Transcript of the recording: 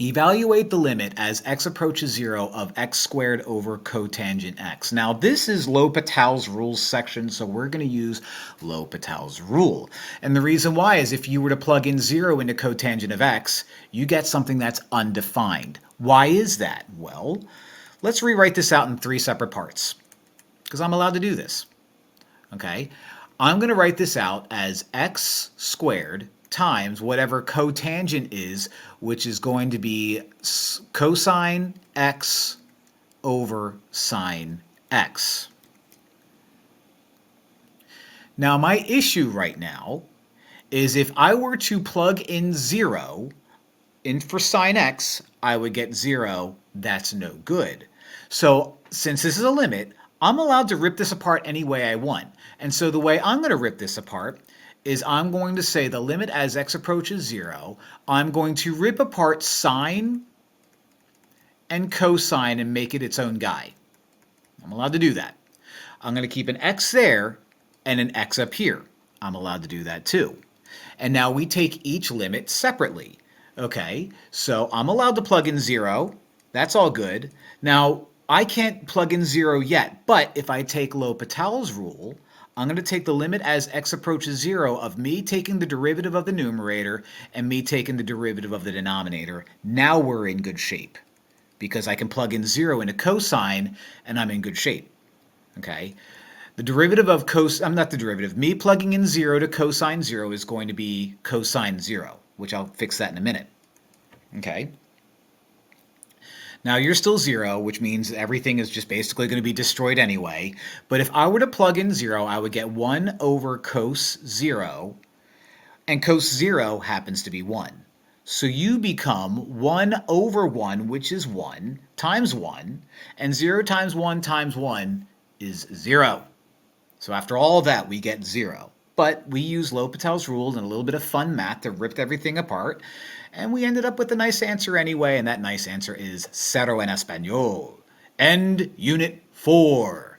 Evaluate the limit as x approaches 0 of x squared over cotangent x. Now this is L'Hopital's rules section, so we're going to use L'Hopital's rule. And the reason why is if you were to plug in 0 into cotangent of x, you get something that's undefined. Why is that? Well, let's rewrite this out in 3 separate parts, because I'm allowed to do this. Okay, I'm going to write this out as x squared times whatever cotangent is, which is going to be cosine x over sine x. Now my issue right now is if I were to plug in 0 in for sine x, I would get 0. That's no good. So since this is a limit, I'm allowed to rip this apart any way I want. And so the way I'm going to rip this apart is I'm going to say the limit as x approaches 0, I'm going to rip apart sine and cosine and make it its own guy. I'm allowed to do that. I'm going to keep an x there and an x up here. I'm allowed to do that too. And now we take each limit separately. Okay, so I'm allowed to plug in 0. That's all good. Now, I can't plug in 0 yet, but if I take L'Hopital's rule, I'm going to take the limit as x approaches 0 of me taking the derivative of the numerator and me taking the derivative of the denominator. Now we're in good shape because I can plug in 0 into cosine and I'm in good shape. Okay, the derivative of me plugging in 0 to cosine 0 is going to be cosine 0, which I'll fix that in a minute. Okay. Now you're still 0, which means everything is just basically going to be destroyed anyway. But if I were to plug in 0, I would get 1 over cos 0, and cos 0 happens to be 1. So you become 1 over 1, which is 1, times 1, and 0 times 1 times 1 is 0. So after all of that, we get 0. But we used L'Hopital's rule and a little bit of fun math to rip everything apart. And we ended up with a nice answer anyway, and that nice answer is 0 en español. End Unit 4.